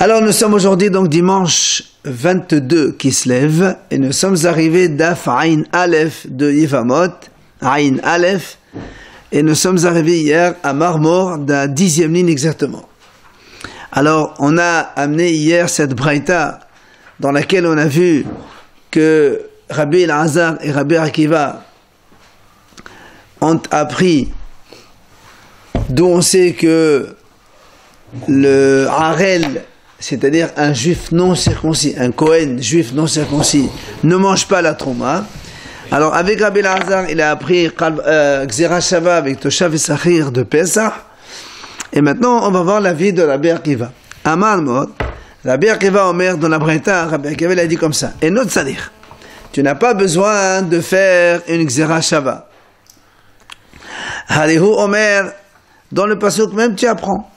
Alors nous sommes aujourd'hui donc dimanche 22 qui se lève et nous sommes arrivés d'Af Aïn Aleph de Yevamot, Aïn Aleph, et nous sommes arrivés hier à Marmor d'un 10e ligne exactement. Alors on a amené hier cette braïta dans laquelle on a vu que Rabbi Elazar et Rabbi Akiva ont appris, d'où on sait que le Harel, c'est-à-dire un juif non circoncis, un Kohen juif non circoncis, ne mange pas la Trouma. Alors avec Rabbi Elazar, il a appris Gzera Shava avec Toshav et Sachir de Pesach. Et maintenant, on va voir la vie de Rabbi Akiva. Amar Mod, Rabbi Akiva Omer dans la Braïta, Rabbi Akiva il a dit comme ça. Et notre salir, tu n'as pas besoin de faire une Gzera Shava. Harihu Omer, dans le pasuk même tu apprends.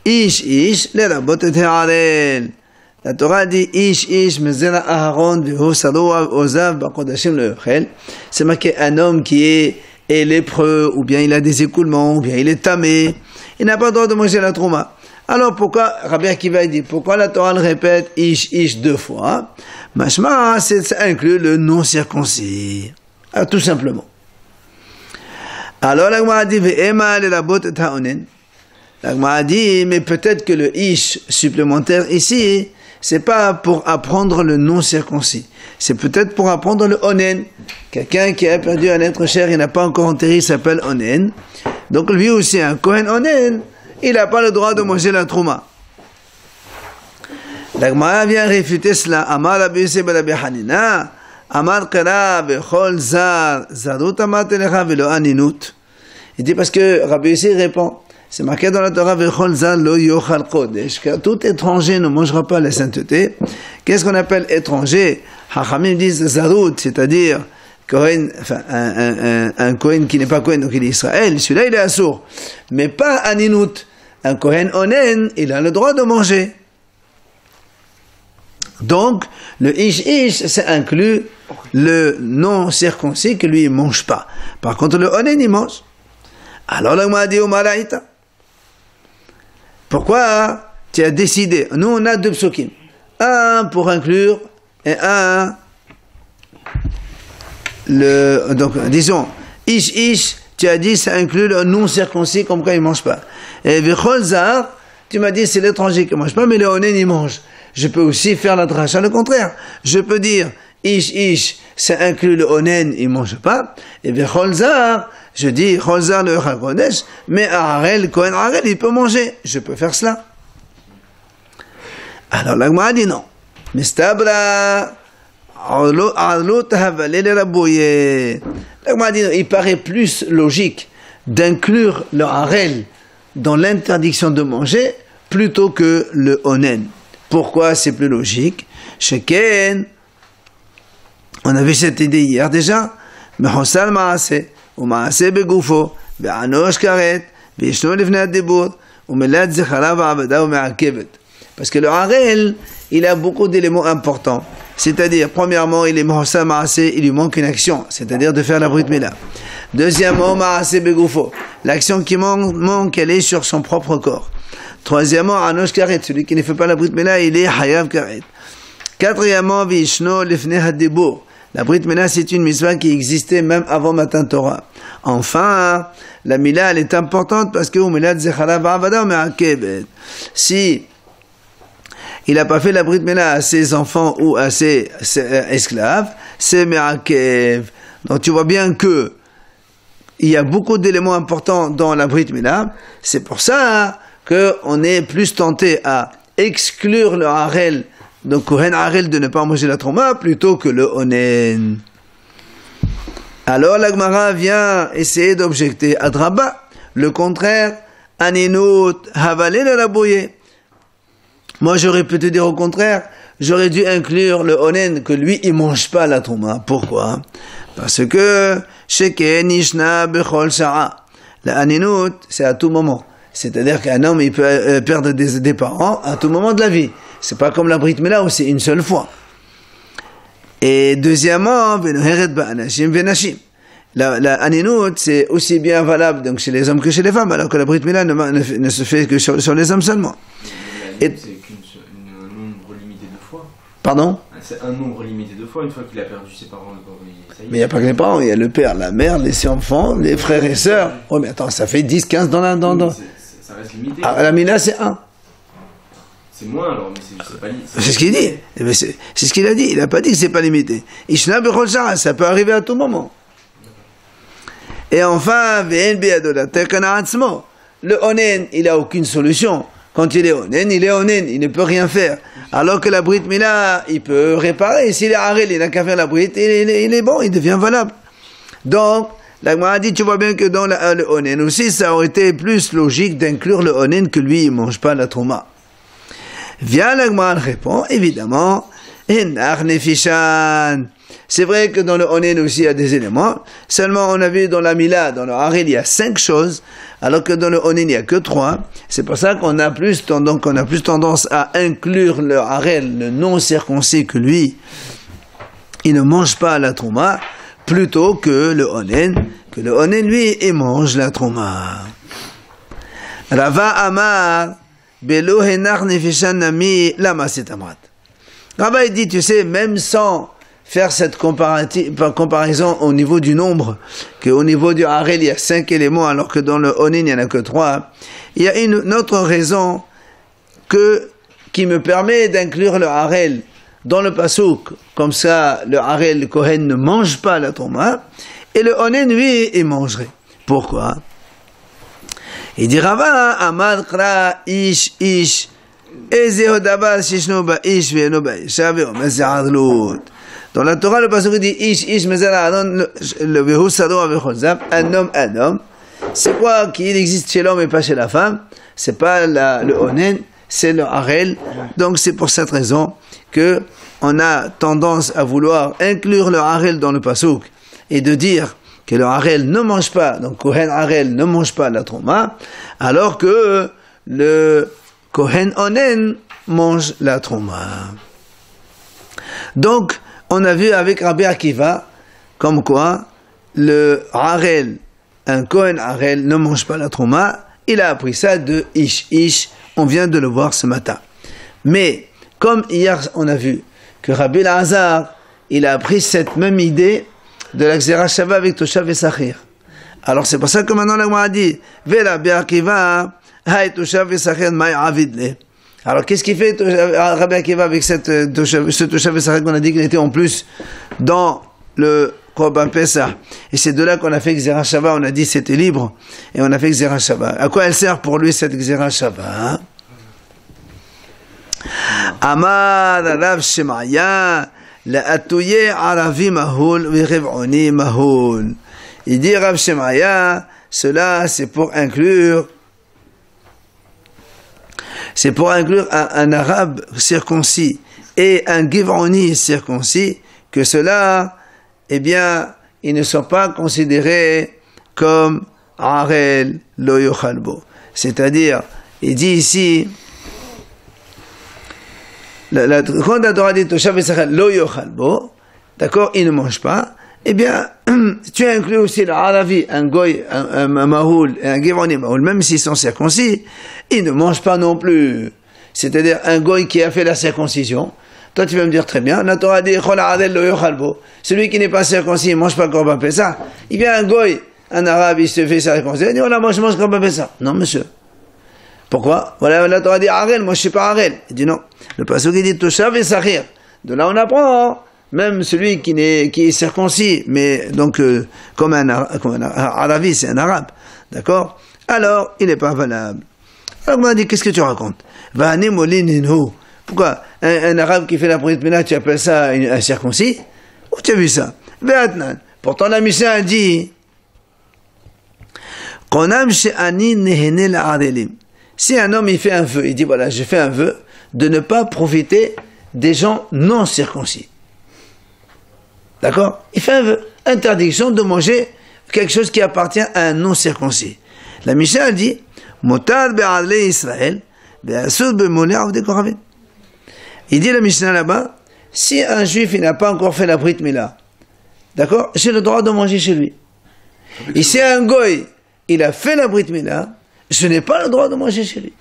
Ish ish le rabot et harel. La Torah dit ish ish mezera Aharon vehu sadoa ozav bakodashim le yochel. C'est marqué un homme qui est lépreux, ou bien il a des écoulements, ou bien il est tamé. Il n'a pas le droit de manger la trouma. Alors pourquoi, Rabbi Akiva dit, pourquoi la Torah le répète ish ish deux fois? Mashma, ça inclut le non circoncis. Alors, tout simplement. Alors la Gemara dit ve'ema le rabot et haonen. La Gemara dit, mais peut-être que le ish supplémentaire ici, c'est pas pour apprendre le non circoncis. C'est peut-être pour apprendre le onen. Quelqu'un qui a perdu un être cher, il n'a pas encore enterré, il s'appelle onen. Donc lui aussi, un Kohen onen, il n'a pas le droit de manger la trouma. La Gemara vient réfuter cela. Amar Rabbi Yosef ben Rabbi Hanina, Amar Kara vechol zar, zarut amat elecha velo aninut. Il dit parce que Rabbi Yosef répond, c'est marqué dans la Torah, vechol zar lo yochal kodesh, car tout étranger ne mangera pas la sainteté. Qu'est-ce qu'on appelle étranger? Hachamim disent zarut, c'est-à-dire Kohen, enfin, un Kohen qui n'est pas Kohen, donc il est Israël, celui-là il est assourd. Mais pas aninut. Un Kohen onen, il a le droit de manger. Donc, le ish-ish, ça inclut le non circoncis que lui, il ne mange pas. Par contre, le onen, il mange. Alors, là, on m'a dit au Malaïta. Pourquoi tu as décidé? Nous, on a deux psukim. Un pour inclure et un donc, disons, ish-ish, tu as dit, ça inclut le non circoncis, comme quoi il ne mange pas. Et vechol zar, tu m'as dit, c'est l'étranger qui ne mange pas, mais le onen, il mange. Je peux aussi faire la dracha, le contraire. Je peux dire, ish-ish, ça inclut le onen, il ne mange pas. Et vechol zar, je dis, chol zar le yochal kodesh, mais Harel, Kohen Harel, il peut manger. Je peux faire cela. Alors, la Gemara dit non. Mistabra, il paraît plus logique d'inclure le harel dans l'interdiction de manger plutôt que le onen. Pourquoi c'est plus logique? Sheken, on a vu cette idée hier déjà. Parce que le harel, il a beaucoup d'éléments importants. C'est-à-dire, premièrement, il est Mahosal Maaseh, il lui manque une action, c'est-à-dire de faire la Brit Mila. Deuxièmement, Maaseh Begoufo, l'action qui manque, elle est sur son propre corps. Troisièmement, Anosh Karet, celui qui ne fait pas la Brit Mila, il est Hayav Karet. Quatrièmement, Vishno Lefnei Hadibur, la Brit Mila, c'est une mitzvah qui existait même avant Matan Torah. Enfin, la Mila, elle est importante parce que Umilat Zechara V'avada Me'akevet. Si il n'a pas fait la Brit Mila à ses enfants ou à ses esclaves, c'est Me'akev. Donc tu vois bien que il y a beaucoup d'éléments importants dans la Brit Mila. C'est pour ça qu'on est plus tenté à exclure le Harel, donc Kohen Harel, de ne pas manger la Trouma plutôt que le Onen. Alors la Gemara vient essayer d'objecter Adraba, le contraire, Aninut Havalé le Rabouye. Moi, j'aurais pu te dire au contraire, j'aurais dû inclure le onen, que lui, il mange pas la trouma. Pourquoi? Parce que, sheken ishna bechol sha'a. La aninut, c'est à tout moment. C'est-à-dire qu'un homme, il peut perdre des parents à tout moment de la vie. C'est pas comme la Brit Mila où c'est une seule fois. Et deuxièmement, venoheret ba'anashim venashim. La aninut, c'est aussi bien valable donc chez les hommes que chez les femmes, alors que la Brit Mila ne se fait que sur les hommes seulement. Et Pardon? C'est un nombre limité de fois, une fois qu'il a perdu ses parents, ça y est. Mais il n'y a pas que les parents, il y a le père, la mère, les enfants, les frères et sœurs. Oh, mais attends, ça fait 10, 15 dans la... Ça reste limité. Ah, la Mila, c'est 1. C'est moins alors, mais c'est pas limité. C'est ce qu'il dit. C'est ce qu'il a dit. Il n'a pas dit que c'est pas limité. Ishna bechol shara, ça peut arriver à tout moment. Et enfin, le onen, il n'a aucune solution. Quand il est onen, il ne peut rien faire. Alors que la brit mila, il peut réparer. S'il est harel, il n'a qu'à faire la brit, il est bon, il devient valable. Donc, la Gemara dit, tu vois bien que dans le onen aussi, ça aurait été plus logique d'inclure le onen que lui, il ne mange pas la trouma. Vient la Gemara répond, évidemment, Enach nefishan. C'est vrai que dans le onen aussi il y a des éléments. Seulement on a vu dans la mila, dans le harel, il y a 5 choses, alors que dans le onen il n'y a que 3. C'est pour ça qu'on a plus tendance à inclure le harel, le non circoncis, que lui, il ne mange pas la trouma, plutôt que le onen. Que le onen, lui, il mange la trouma. Rava Amar, Belo Henach Nefishan Nami, Lama Setamrat. Rava il dit, tu sais, même sans faire cette comparaison au niveau du nombre, qu'au niveau du harel il y a 5 éléments, alors que dans le onen il n'y en a que 3, il y a une autre raison qui me permet d'inclure le harel dans le pasouk, comme ça le harel, le kohen ne mange pas la trouma, et le onen, lui, il mangerait. Pourquoi? Il dit Rava, Amad Kra Ish Ish, Ezeo Dabar Shishno Ba Ish Ve'eno Ba Isha Ve'omer Ze'adlut. Dans la Torah, le passage dit Ish Ish Mezara Adon le Vehu Sado Avechol un homme. C'est quoi qu'il existe chez l'homme et pas chez la femme? C'est pas le onen, c'est le harel. Donc c'est pour cette raison que on a tendance à vouloir inclure le harel dans le pasuk et de dire que le harel ne mange pas, donc kohen harel ne mange pas la trouma, alors que le kohen onen mange la trouma. Donc on a vu avec Rabbi Akiva, comme quoi, le harel, un kohen harel, ne mange pas la trouma. Il a appris ça de Ish Ish. On vient de le voir ce matin. Mais, comme hier, on a vu que Rabbi Lazar, il a appris cette même idée de la Xera Shava avec Toshav et Sachir. Alors, c'est pour ça que maintenant, la Gemara dit, Vela Rabbi Akiva, Hay Toshav et Sachir, Maï Avidle. Alors, qu'est-ce qu'il fait Rabbi Akiva avec ce Toshav et Sachir qu'on a dit qu'il était en plus dans le Korban Pesach? Et c'est de là qu'on a fait Xera Shava, on a dit c'était libre, et on a fait Xera Shava. À quoi elle sert pour lui cette Xera Shava? Amar Rav Shemaya, La'atouye Aravi Mahul, Virev'oni Mahul. Il dit Rav Shemaya, cela c'est pour inclure un arabe circoncis et un Givroni circoncis, que cela, eh bien, ils ne sont pas considérés comme harel lo yochalbo. C'est-à-dire, il dit ici, quand la Torah dit toshav v'sachel lo yochalbo, d'accord, il ne mange pas, eh bien, tu inclus aussi le haravi, un goy, un mahoul, et un givroni mahoul, même s'ils sont circoncis, ils ne mangent pas non plus. C'est-à-dire, un goy qui a fait la circoncision, toi tu vas me dire très bien, la Torah dit celui qui n'est pas circoncis, il ne mange pas Korban Pesach. Il vient un goy, un arabe, il se fait circoncision, il dit voilà, moi je mange Korban Pesach. Non monsieur. Pourquoi? Voilà, la Torah dit harel, moi je ne suis pas harel. Il dit non. Le pasuk il dit Toshav et Sachir. De là on apprend, même celui qui est circoncis, mais donc comme un arabe, c'est un arabe. D'accord? Alors, il n'est pas valable. Alors on m'a dit, qu'est-ce que tu racontes? Pourquoi un arabe qui fait la brit mila, tu appelles ça un circoncis? Où tu as vu ça? Pourtant la Mishnah a dit si un homme il fait un vœu, il dit voilà, j'ai fait un vœu de ne pas profiter des gens non circoncis. D'accord? Il fait un vœu, interdiction de manger quelque chose qui appartient à un non circoncis. La Mishnah a dit Motar be'adle Israël be'asur be'moleh avdei koravim. Il dit la Mishnah là-bas, si un juif il n'a pas encore fait la brit mila, d'accord, j'ai le droit de manger chez lui. Et si un goy, il a fait la brit mila, je n'ai pas le droit de manger chez lui.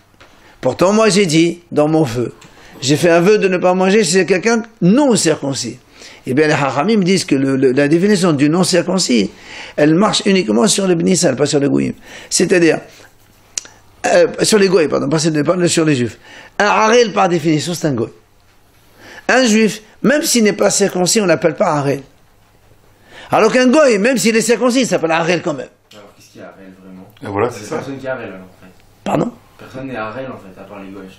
Pourtant moi j'ai dit dans mon vœu j'ai fait un vœu de ne pas manger chez quelqu'un non circoncis. Eh bien, les Hachamim disent que la définition du non circoncis, elle marche uniquement sur le Bnei Israël, pas sur les Goïm. C'est-à-dire, sur les Goïm, pardon, pas sur les Juifs. Un Harel, par définition, c'est un Goï. Un Juif, même s'il n'est pas circoncis, on ne l'appelle pas Harel. Alors qu'un Goï, même s'il est circoncis, il s'appelle Harel quand même. Alors qu'est-ce qu'il y a Harel vraiment? Et voilà, c'est ça. Personne qui est Harel alors, en fait. Pardon? Personne n'est Harel en fait, à part les Goïs.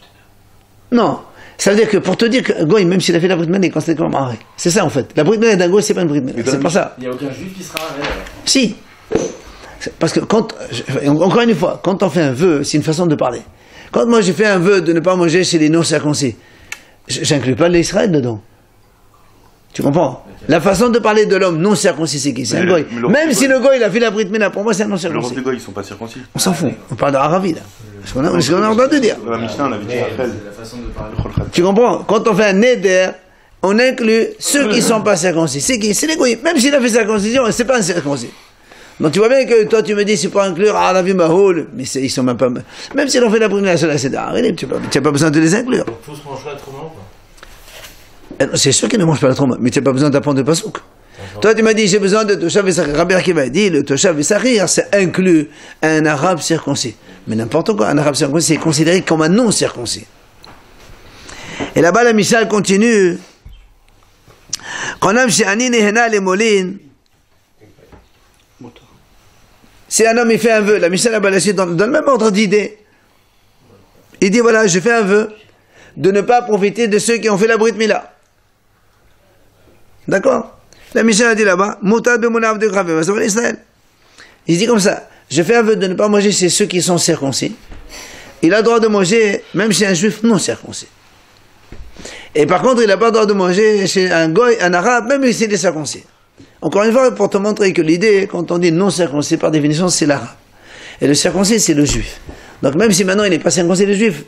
Non. Ça veut dire que pour te dire que Goï, même s'il a fait la Brit Mila, il est considéré comme Harel. C'est ça en fait. La Brit Mila d'un Goï, c'est pas une Brit Mila. C'est pas ça. Il n'y a aucun Juif qui sera Harel alors. Si. Parce que encore une fois, quand on fait un vœu, c'est une façon de parler. Quand moi j'ai fait un vœu de ne pas manger chez les non-circoncis, j'inclus pas l'Israël dedans. Tu comprends? La façon de parler de l'homme non circoncis, c'est qui? C'est un Goï. Même si le Goï, il a fait la Brit Mila, pour moi, c'est un non circoncis. Les Goïs, ils sont pas circoncis. On s'en fout. On parle d'Aravi, là. C'est ce qu'on a entendu dire. La Mishnah, on avait dit Rachel. C'est la façon de parler. Tu comprends? Quand on fait un neder, on inclut ceux qui ne sont pas circoncis. C'est qui? C'est les Goïs. Même s'il a fait circoncision, c'est pas un circoncis. Donc tu vois bien que toi tu me dis c'est pour inclure Aravi Mahoul, mais ils sont même pas. Même s'ils ont fait la Brit Mila, c'est d'Aravi, tu n'as pas besoin de les inclure. Tous mangeraient trop mal. C'est sûr qu'ils ne mangent pas la trauma, mais tu n'as pas besoin d'apprendre de pasouk. Toi, tu m'as dit, j'ai besoin de Toshav et Sahir. Rabbi Akiva a dit, le Toshav et Sahir, c'est inclus un arabe circoncis. Mais n'importe quoi, un arabe circoncis est considéré comme un non circoncis. Et là-bas, la Mishnah continue. Si un homme il fait un vœu, la Mishnah là-bas, la suite, dans le même ordre d'idée, il dit, voilà, je fais un vœu de ne pas profiter de ceux qui ont fait la Brit Mila. D'accord? La Mishnah a dit là-bas, il dit comme ça, je fais un vœu de ne pas manger chez ceux qui sont circoncis. Il a le droit de manger même chez un juif non circoncis. Et par contre, il n'a pas le droit de manger chez un goy, un arabe, même s'il est circoncis. Encore une fois, pour te montrer que l'idée, quand on dit non circoncis, par définition, c'est l'arabe. Et le circoncis, c'est le juif. Donc même si maintenant il n'est pas circoncis, le juif,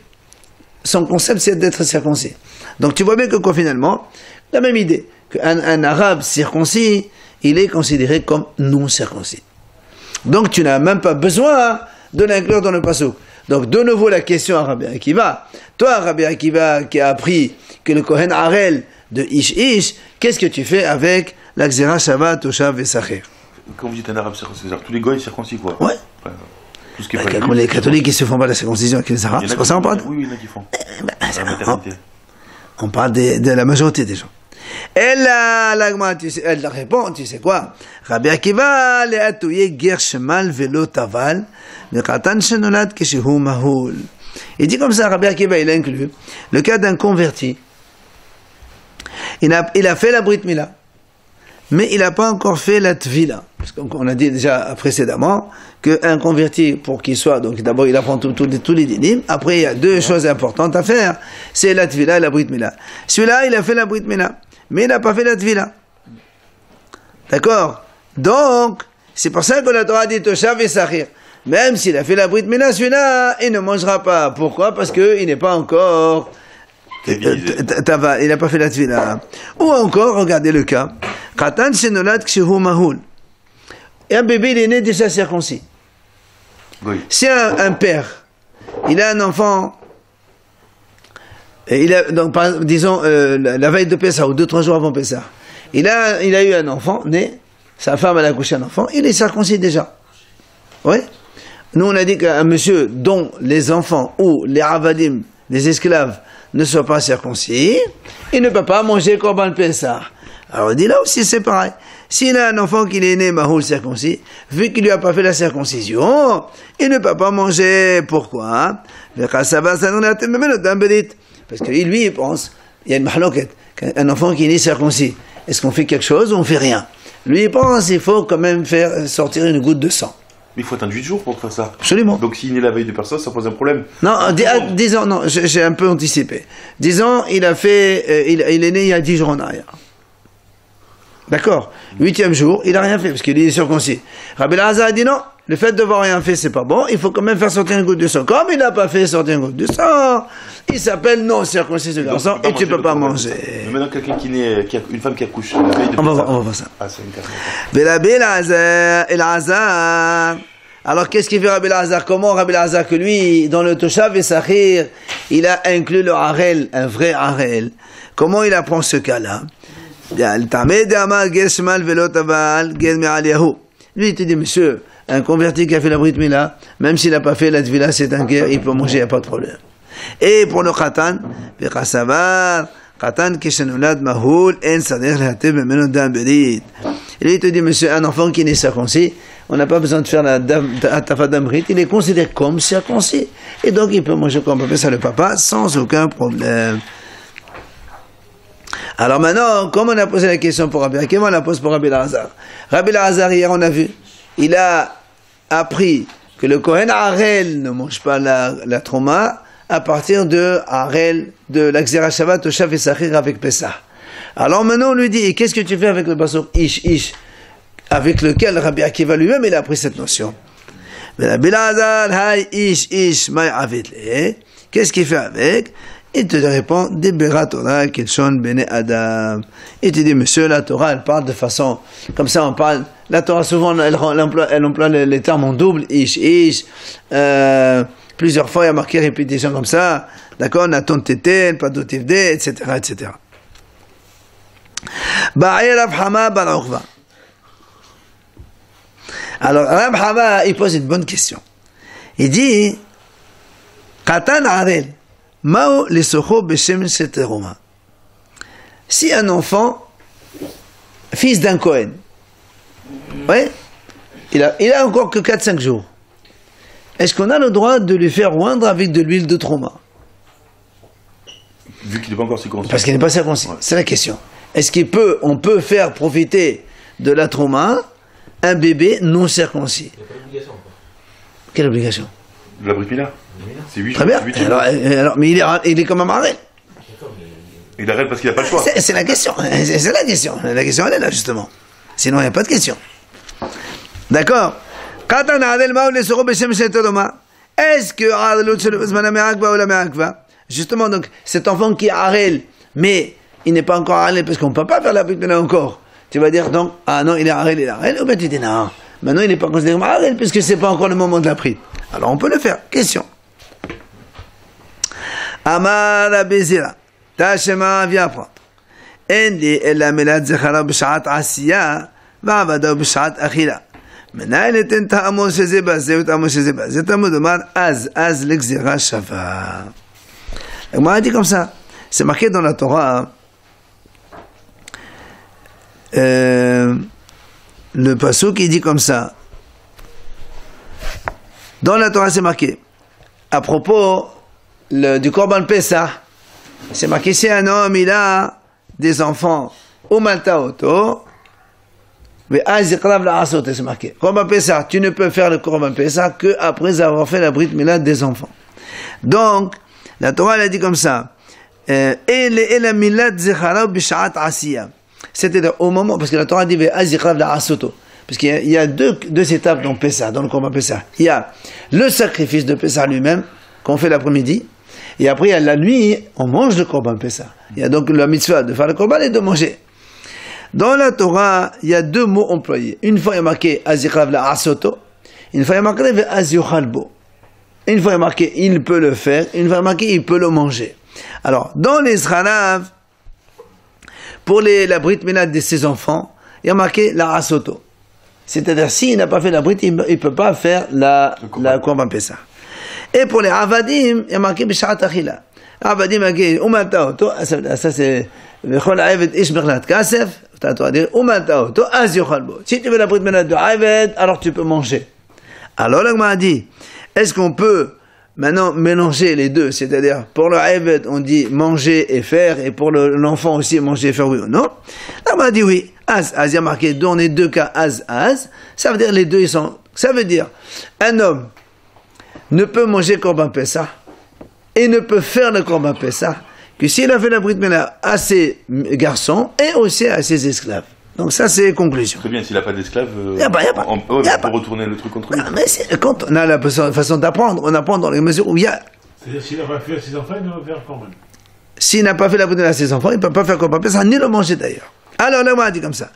son concept, c'est d'être circoncis. Donc tu vois bien que quoi, finalement, la même idée, qu'un arabe circoncis, il est considéré comme non circoncis. Donc tu n'as même pas besoin de l'inclure dans le passouk. Donc de nouveau la question à Rabbi Akiva. Toi, Rabbi Akiva, qui a appris que le Kohen Harel de Ish, qu'est-ce que tu fais avec la Gzera Shabbat, Toshav et Sachir? Quand vous dites un arabe circoncis, c'est-à-dire tous les Goïs circoncis, quoi. Ouais. Tout ce qui est Comme les catholiques qui se font pas la circoncision avec les arabes, c'est pas ça on parle? Oui, il y en a qui font. La maternité. On parle de la majorité des gens. Elle, elle répond, tu sais quoi? Rabbi Akiva, le atouye ger shemal velo taval, le katan shenolad keshehu mahul. Il dit comme ça, Rabbi Akiva, il inclut le cas d'un converti. Il a fait la Brit Mila, mais il n'a pas encore fait la Tvila. Parce qu'on a dit déjà précédemment qu'un converti, pour qu'il soit, donc d'abord il apprend tous les dinim, après il y a deux choses importantes à faire, c'est la Tvila et la Brit Mila. Celui-là, il a fait la Brit Mila, mais il n'a pas fait la Tvila. D'accord? Donc, c'est pour ça que la Torah dit Toshav et Sahir. Même s'il a fait la Brit Mila, celui-là, il ne mangera pas. Pourquoi? Parce qu'il n'est pas encore... il n'a pas fait la Tvila. Ou encore, regardez le cas. Katan shenolad kshehu mahul. Et un bébé, il est né déjà circoncis. Oui. Si un père, il a un enfant, et il a, donc, disons, la veille de Pessah, ou 2-3 jours avant Pessah, il a eu un enfant, né, sa femme a accouché un enfant, il est circoncis déjà. Oui? Nous, on a dit qu'un monsieur dont les enfants ou les avadim, les esclaves, ne soient pas circoncis, il ne peut pas manger Korban Pessah. Alors on dit là aussi c'est pareil. S'il a un enfant qui est né Mahoul circoncis, vu qu'il lui a pas fait la circoncision, il ne peut pas manger. Pourquoi? Parce que lui il pense, il y a une mahloket, qu'un enfant qui est né circoncis, est-ce qu'on fait quelque chose ou on fait rien? Lui il pense il faut quand même faire sortir une goutte de sang. Mais il faut attendre 8 jours pour faire ça. Absolument. Donc s'il est la veille de personne, ça pose un problème. Non, disons, non, j'ai un peu anticipé. Disons, il a fait, il est né il y a 10 jours en arrière. D'accord? 8e jour, il n'a rien fait, parce qu'il est circoncis. Rabbi Elazar a dit non, le fait de n'avoir rien fait, c'est pas bon, il faut quand même faire sortir une goutte de sang. Comme il n'a pas fait sortir une goutte de sang, il s'appelle non circoncis ce garçon, et tu ne peux pas manger. Mais maintenant, quelqu'un qui naît, une femme qui accouche, la veille de on va voir ça. Ah, c'est une carte. Rabbi Elazar, Alors qu'est-ce qu'il fait Rabbi Elazar? Comment Rabbi Elazar que lui, dans le Toshav et Sachir, il a inclus le Harel, un vrai Harel. Comment il apprend ce cas-là? Lui, il te dit, monsieur, un converti qui a fait la Brit Mila, même s'il n'a pas fait la Tvila, c'est un guerre, il peut manger, il n'y a pas de problème. Et pour le Khatan, Khatan kishenulad mahul en sader lehatev memeno dam berit. Et lui, il te dit, monsieur, un enfant qui n'est circoncis, on n'a pas besoin de faire la tafa d'amrit, il est considéré comme circoncis. Et donc, il peut manger comme ça le papa, sans aucun problème. Alors maintenant, comme on a posé la question pour Rabbi Akiva, on la pose pour Rabbi Elazar. Rabbi Elazar, hier, on a vu, il a appris que le Kohen Harel ne mange pas la trauma à partir de Harel, de la Xera Shabbat, au Shav et Sachir avec Pessah. Alors maintenant, on lui dit, qu'est-ce que tu fais avec le passouk Ish, avec lequel Rabbi Akiva lui-même, il a appris cette notion. Mais Rabbi Elazar, Hay Ish, May Avitle. Qu'est-ce qu'il fait avec? Il te répond, Debera Torah, Kelshon Bene Adam. Il te dit, monsieur, la Torah, elle parle de façon, comme ça on parle, la Torah souvent, elle emploie les termes en double, Ish, plusieurs fois, il y a marqué répétition comme ça, d'accord, Naton Teten, Padotivde, etc., etc. Ba'ir Rav Hama Bar Ukhva. Alors, Rav Hama, il pose une bonne question. Il dit, Katan Harel, Mao les socho beshem seteroma. Si un enfant, fils d'un Kohen, ouais, il a encore que 4-5 jours, est-ce qu'on a le droit de lui faire oindre avec de l'huile de trauma? Vu qu'il n'est pas encore circoncis. Parce qu'il n'est pas circoncis. Ouais. C'est la question. Est-ce on peut faire profiter de la trauma un bébé non circoncis? Il n'y a pas d'obligation. Quelle obligation? De la Brit Mila. C'est 8 Très bien. Alors, mais il est quand même arrêté. Il arrête parce qu'il n'a pas le choix. C'est la question. C'est la question. La question, elle est là, justement. Sinon, il n'y a pas de question. D'accord. Est-ce que justement, donc, cet enfant qui est Harel, mais il n'est pas encore Harel parce qu'on ne peut pas faire la Brit Mila encore. Tu vas dire donc, ah non, il est Harel, ou bien tu dis non, maintenant il n'est pas considéré comme Harel puisque ce n'est pas encore le moment de la Brit. Alors on peut le faire. Question. Amar Abizira, Tashema, viens apprendre. Endi ella melad zechara b'shat asiya, va'avada b'shat achila. מנהל ניתן טעמו שזה בזה וטעמו שזה בזה, תלמוד אומר, אז לגזירה שווה. הגמרא dit comme ça, c'est marqué dans la Torah, le pasuk il dit comme ça, dans la Torah c'est marqué, à propos du Korban Pessah, c'est marqué, si un homme il a des enfants, ou malta auto, mais c'est marqué. Korban Pessah, tu ne peux faire le Korban Pessah que après avoir fait la Brit Mila des enfants. Donc, la Torah elle a dit comme ça. C'est-à-dire au moment, parce que la Torah dit parce qu'il y a deux étapes dans Pessah, dans le Korban Pessah. Il y a le sacrifice de Pessah lui-même, qu'on fait l'après-midi, et après il y a la nuit, on mange le Korban Pessah. Il y a donc la mitzvah de faire le Korban et de manger. Dans la Torah, il y a deux mots employés. Une fois il y a marqué Azichav la Asoto, une fois il y a marqué Aziyochalbo. Une fois il y a marqué il peut le faire, une fois il y a marqué il peut le manger. Alors, dans les Zchanav, pour la Brit Mila de ses enfants, il y a marqué la Asoto. C'est-à-dire, s'il n'a pas fait la Brit, il ne peut pas faire la Korban Pessah. Et pour les Avadim, il y a marqué Bishat Achila. Avadim, il y a marqué ça c'est Vechol Avet Ish Berlat Kasef. Si tu veux la Brit Mila de Aved, alors tu peux manger. Alors là, on m'a dit, est-ce qu'on peut maintenant mélanger les deux? C'est-à-dire, pour le Aved, on dit manger et faire, et pour l'enfant aussi, manger et faire, oui ou non? Là, on m'a dit oui. Az, il y a marqué dans les deux cas, az. Ça veut dire les deux, ils sont. Ça veut dire, un homme ne peut manger Korban Pessah et ne peut faire le Korban Pessah que s'il a fait la Brit Mila à ses garçons et aussi à ses esclaves. Donc ça, c'est conclusion. Très bien, s'il n'a pas d'esclaves, on peut retourner le truc contre lui. Mais quand on a la façon d'apprendre, on apprend dans les mesures où il y a... C'est-à-dire, s'il n'a pas fait à ses enfants, il ne va faire quand même. S'il n'a pas fait la Brit Mila à ses enfants, il ne peut pas faire Korban Pessah, ni le manger d'ailleurs. Alors là, on a dit comme ça.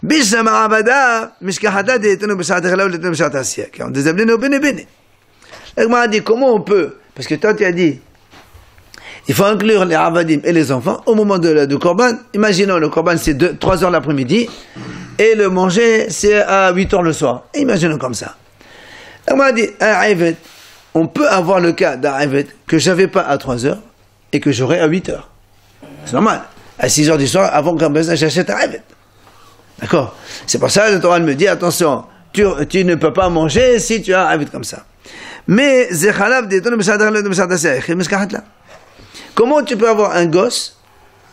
Bishama Abada, Mishkahada, Détenu Bishatakhla ou Détenu Bishatassia. On déshabille nos béné. La Gemara dit comment on peut, parce que toi tu as dit, il faut inclure les Avadim et les enfants au moment du Korban. Imaginons le Korban c'est 3 heures l'après-midi et le manger c'est à 8 heures le soir. Imaginons comme ça. La Gemara dit, un Ayvet, on peut avoir le cas d'un Ayvet que j'avais pas à 3 heures et que j'aurai à 8 heures. C'est normal. À 6 heures du soir, avant qu'un besoin, j'achète un Ayvet. D'accord? C'est pour ça que le Torah me dit, attention, tu ne peux pas manger si tu as un Ayvet comme ça. Mais, comment tu peux avoir un gosse,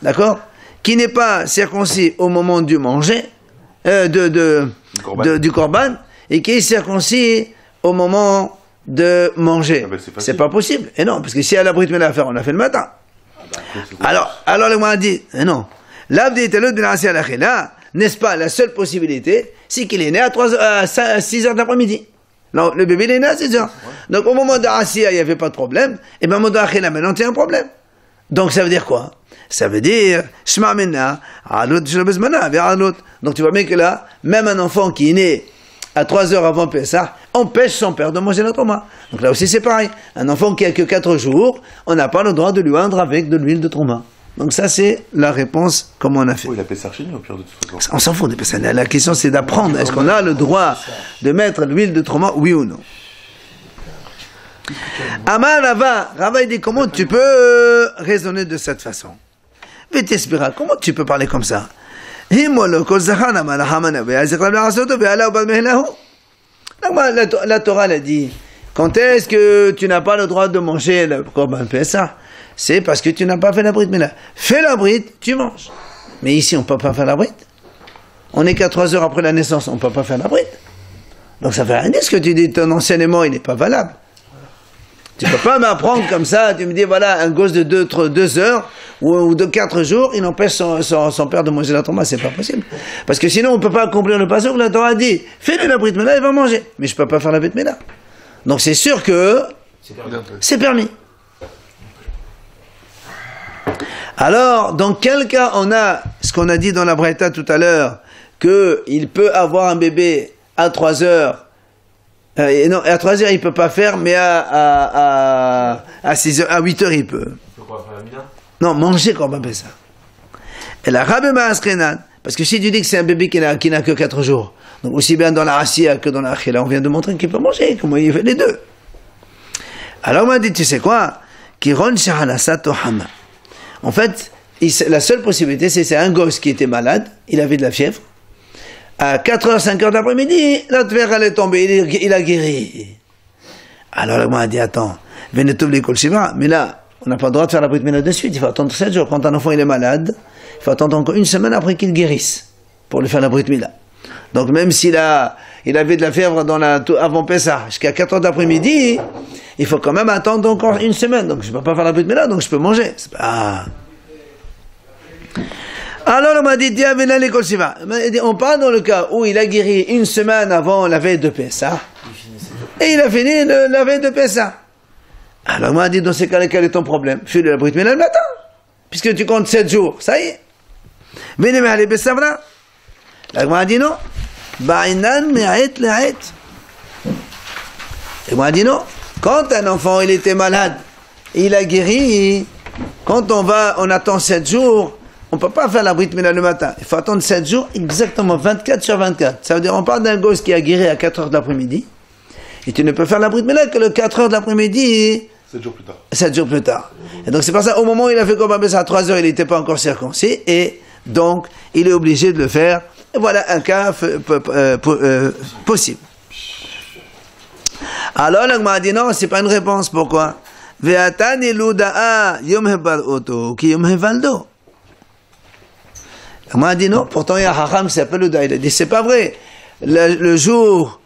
d'accord, qui n'est pas circoncis au moment du manger, du Korban, et qui est circoncis au moment de manger? C'est pas possible. Et non, parce que si elle a Brit Mila à faire, on l'a fait le matin. Alors le Gemara dit, non. N'est-ce pas la seule possibilité, c'est qu'il est né à 6 heures de l'après-midi. Non, le bébé il est né à 6 heures. Donc au moment de Asiya, il n'y avait pas de problème. Et bien au moment de Achila, maintenant, il y a un problème. Donc ça veut dire quoi? Ça veut dire, Shma minna, alot shlobezmana, vers alot. Donc tu vois bien que là, même un enfant qui est né à 3 heures avant Pessah, empêche son père de manger la Trouma. Donc là aussi c'est pareil. Un enfant qui a que 4 jours, on n'a pas le droit de lui oindre avec de l'huile de Trouma. Donc ça c'est la réponse comme on a fait. Oh, il a Pessah chez nous au pire de toute façon. On s'en fout de Pessah. La question c'est d'apprendre. Est-ce qu'on a le droit de mettre l'huile de Trouma, oui ou non? Amar Rava il dit comment tu peux raisonner de cette façon? Vétespira, comment tu peux parler comme ça? La Torah l'a dit. Quand est-ce que tu n'as pas le droit de manger le Korban Pessah? C'est parce que tu n'as pas fait la Brit Mila. Fais la Brit, tu manges. Mais ici, on ne peut pas faire la Brit. On est qu'à 3 heures après la naissance, on ne peut pas faire la Brit. Donc ça fait rien dire ce que tu dis, ton enseignement, il n'est pas valable. Tu ne peux pas m'apprendre comme ça, tu me dis, voilà, un gosse de 2 heures ou de 4 jours, il empêche son père de manger la Trouma, c'est pas possible. Parce que sinon, on ne peut pas accomplir le passage où la Torah dit, fais-lui la Brit Mila, il va manger. Mais je ne peux pas faire la Brit Mila. Donc c'est sûr que c'est permis. Alors, dans quel cas on a ce qu'on a dit dans la Braïta tout à l'heure, qu'il peut avoir un bébé à 3 heures, non, à 3 heures il peut pas faire, mais à 6 heures, à 8 heures il peut. Non, manger quand on appelle ça. Et la Rabbe Maaskenan, parce que si tu dis que c'est un bébé qui n'a que 4 jours, donc aussi bien dans la Asiya que dans la Achila, on vient de montrer qu'il peut manger, comment il fait les deux. Alors on m'a dit, tu sais quoi? Kiron Shahalasato Hama. En fait, la seule possibilité, c'est un gosse qui était malade, il avait de la fièvre. À 4h, 5h d'après-midi, la fièvre elle est tombée, il a guéri. Alors, moi, a dit, attends, venez t'ouvrir l'école Shiva, mais là, on n'a pas le droit de faire la Brit Mila de suite, il faut attendre 7 jours. Quand un enfant il est malade, il faut attendre encore 1 semaine après qu'il guérisse, pour lui faire la Brit Mila. Donc, même s'il avait de la fièvre avant Pessah, jusqu'à 4h d'après-midi, il faut quand même attendre encore 1 semaine. Donc je ne peux pas faire la Brit Mila, donc je peux manger. C'est pas... Alors on m'a dit, on parle dans le cas où il a guéri 1 semaine avant la veille de Pessah. Et il a fini la veille de Pessah. Alors on m'a dit, dans ces cas-là, quel est ton problème? Fais la Brit Mila le matin. Puisque tu comptes 7 jours, ça y est. Venez me aller Pessah là. Là on m'a dit non. Ba'inan me'aet le'aet. Et moi, dit non. Quand un enfant, il était malade, il a guéri, quand on attend 7 jours, on ne peut pas faire la Brit Mila le matin. Il faut attendre 7 jours, exactement 24 sur 24. Ça veut dire, on parle d'un gosse qui a guéri à 4 heures de l'après-midi, et tu ne peux faire la Brit Mila que le 4 heures de l'après-midi. 7 jours plus tard. 7 jours plus tard. Et donc c'est pour ça, au moment où il a fait Korban Pessah à 3 heures, il n'était pas encore circoncis, et donc, il est obligé de le faire. Et voilà un cas possible. Alors, la Gemara dit non, c'est pas une réponse. Pourquoi? Ve'atani luda'a yom hebal'oto ki yom hevaldo. La Gemara dit non, pourtant il y a un Hacham qui s'appelle Luda. Il a dit c'est pas vrai. Le jour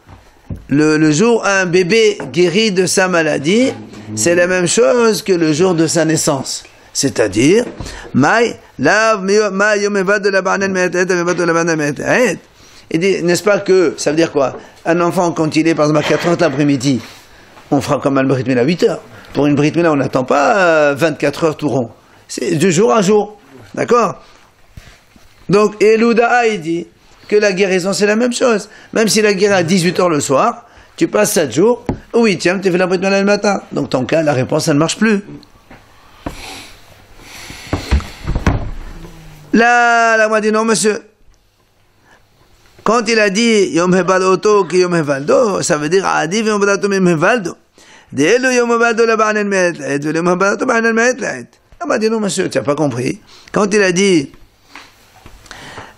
où un bébé guérit de sa maladie, c'est la même chose que le jour de sa naissance. C'est-à-dire, il dit, n'est-ce pas que, ça veut dire quoi? Un enfant, quand il est, par exemple, à 4 heures de l'après-midi, on fera comme un Brit Mila à 8 heures. Pour une Brit Mila, on n'attend pas 24 heures tout rond. C'est de jour à jour. D'accord? Donc, Elouda'a, il dit, que la guérison, c'est la même chose. Même si la guérit à 18h le soir, tu passes 7 jours, au 8e, tu fais la brit milah le matin. Donc, ton cas, la réponse, elle ne marche plus. Là, la m'a dit non, monsieur. Quand il a dit Yom Hebaloto ki Yom Hevaldo, ça veut dire Adif Yom Hebaloto Yom Hevaldo. D'Elo Yom Hevaldo la Ba'anen Me'et La'et, Yom Hebaloto Ba'anen Me'et La'et. Elle m'a dit non, monsieur, tu n'as pas compris. Quand il a dit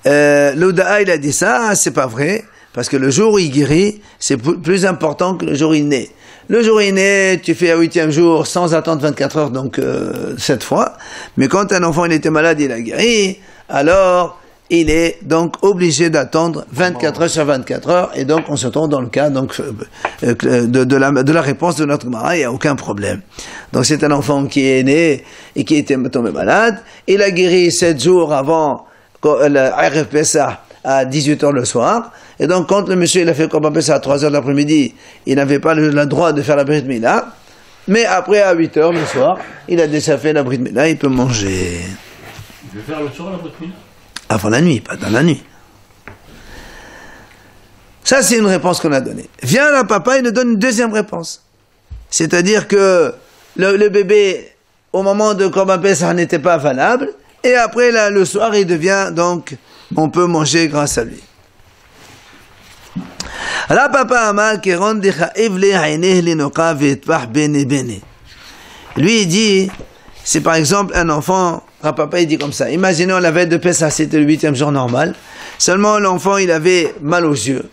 l'Ouda'a, il a dit ça, c'est pas vrai, parce que le jour où il guérit, c'est plus important que le jour où il naît. Le jour où il naît, tu fais un 8e jour sans attendre 24 heures, donc 7 fois. Mais quand un enfant il était malade, il a guéri, alors il est donc obligé d'attendre 24 heures sur 24 heures, et donc on se trouve dans le cas donc, de la réponse de notre Gemara, il n'y a aucun problème. Donc c'est un enfant qui est né et qui était tombé malade, il a guéri 7 jours avant le Erev Pessah à 18h le soir, et donc quand le monsieur il a fait le Korban Pessah à 3h de l'après-midi, il n'avait pas le droit de faire la Brit Milah, mais après à 8h le soir, il a déjà fait la Brit Milah, il peut manger. Il veut faire le soir la Brit Milah? Avant la nuit, pas dans la nuit. Ça, c'est une réponse qu'on a donnée. Vient là, papa, il nous donne une deuxième réponse. C'est-à-dire que le bébé, au moment de Korban Pessah, n'était pas valable, et après, là, le soir, il devient, donc, on peut manger grâce à lui. Là, papa, Amal, lui, il dit, c'est par exemple un enfant, papa il dit comme ça, imaginons la veille de Pessah, c'était le 8e jour normal, seulement l'enfant il avait mal aux yeux.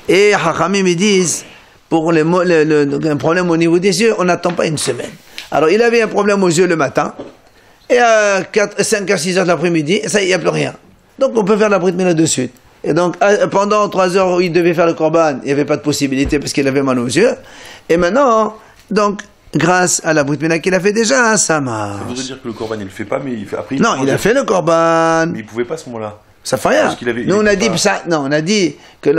Et Hachamim ils disent, pour un problème au niveau des yeux, on n'attend pas une semaine. Alors il avait un problème aux yeux le matin, et à 5 à 6 heures de l'après-midi, ça il n'y a plus rien. Donc on peut faire la Brit Milah de suite. Et donc pendant 3 heures où il devait faire le Korban, il n'y avait pas de possibilité parce qu'il avait mal aux yeux. Et maintenant, donc, grâce à la Brit Milah qu'il a fait déjà, ça marche. Ça veut dire que le Korban il le fait pas, mais il fait après. Non, il a fait le Korban. Mais il pouvait pas à ce moment-là. Ça fait rien. Nous on a dit on a dit que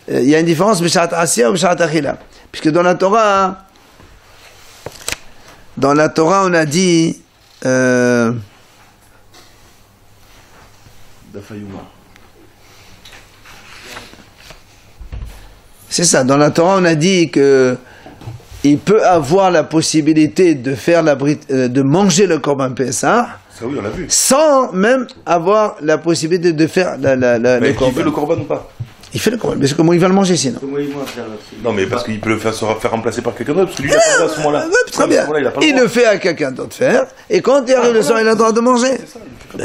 il y a une différence B'Shat Asiyah ou B'Shat Achila. Puisque dans la Torah on a dit c'est ça, dans la Torah on a dit que il peut avoir la possibilité de faire de manger le Korban Pessah. Ça oui, on l'a vu. Sans même avoir la possibilité de faire le Korban. Il fait le Korban ou pas? Il fait le Korban, mais comment il va le manger sinon? Non, mais parce qu'il peut le faire remplacer par quelqu'un d'autre, parce que lui il a pas le droit à ce moment-là. Très bien. Il le fait à quelqu'un d'autre faire, et quand il arrive le soir, il a le droit de manger.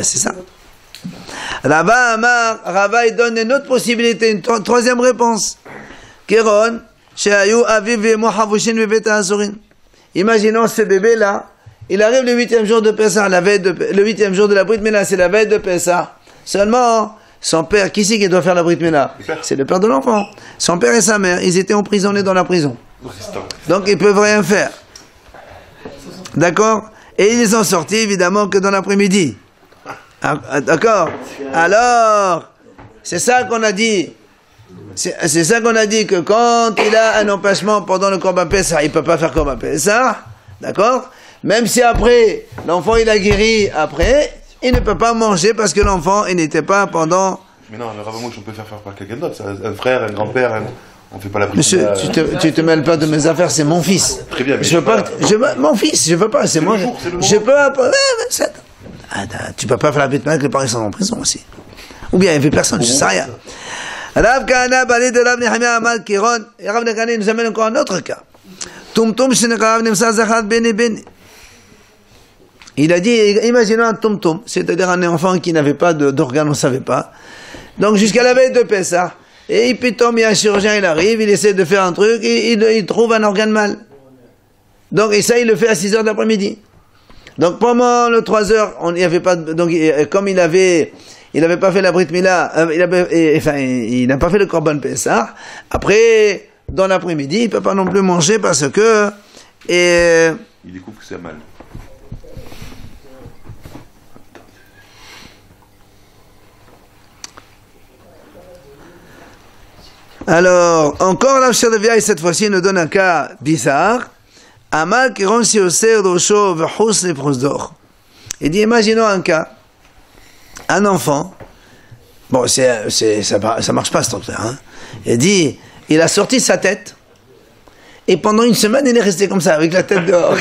C'est ça. Rava il donne une autre possibilité, une troisième réponse. Kéron, Shehayu Aviv et Mohavushin Viveta Azurin. Imaginons ce bébé-là, il arrive le 8e jour de Pessah, le 8e jour de la Brit Milah, c'est la veille de Pessah. Seulement, son père, qui c'est qui doit faire la Brit Milah? C'est le père de l'enfant. Son père et sa mère, ils étaient emprisonnés dans la prison. Donc ils peuvent rien faire. D'accord? Et ils sont sortis évidemment que dans l'après-midi. D'accord? Alors, c'est ça qu'on a dit. C'est ça qu'on a dit, que quand il a un empêchement pendant le Korban Pessah, il ne peut pas faire Korban Pessah. D'accord? Même si après, l'enfant il a guéri après, il ne peut pas manger parce que l'enfant il n'était pas pendant... Mais non, le Rav Moshe, on peut faire par quelqu'un d'autre. Un frère, un grand-père, on ne fait pas la Brit Monsieur, Milah. tu te mêles pas de mes affaires, c'est mon fils. Très bien, mais je veux pas, mon fils, je veux pas, c'est moi. Je peux pas... tu peux pas faire la Brit Milah avec les parents sont en prison aussi. Ou bien il n'y avait personne, je sais rien. Rav Kahana, balé de Rav Nehemia Amal Kiron, et Rav Nehemia nous amène encore un autre cas. Tumtum Shinekarav Nemsa Zachat Bene Bene. Il a dit, imaginons un tum-tum, c'est-à-dire un enfant qui n'avait pas d'organe, on ne savait pas. Donc jusqu'à la veille de Pessah, et puis il y a un chirurgien, il arrive, il essaie de faire un truc, et il trouve un organe mal. Donc, et ça, il le fait à 6 heures de l'après-midi. Donc pendant le 3 heures, il n'y avait pas, donc comme il n'avait pas fait la Brit Milah, il n'a pas fait le Korban Pessah. Après, dans l'après-midi, il ne peut pas non plus manger parce que, il découvre que c'est mal. Alors, encore la Shadavia, cette fois-ci, nous donne un cas bizarre. Amal qui ronsi au cerf chaud, v'hous les prosdor. Il dit, imaginons un cas, un enfant, Bon, ça marche pas ce truc-là. Hein. Il dit, il a sorti sa tête, et pendant une semaine, il est resté comme ça, avec la tête dehors.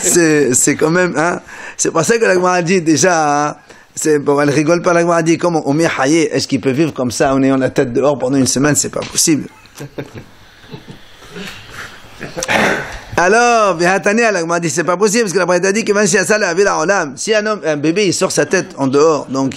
C'est quand même, hein, c'est pour ça que la Gemara dit déjà, hein, bon, elle rigole pas, la Gemara dit, comment on met Haye, est-ce qu'il peut vivre comme ça en ayant la tête dehors pendant une semaine? C'est pas possible. Alors, Bihatania, la Gemara dit, c'est pas possible, parce que la Gemara dit que si un bébé, il sort sa tête en dehors, donc,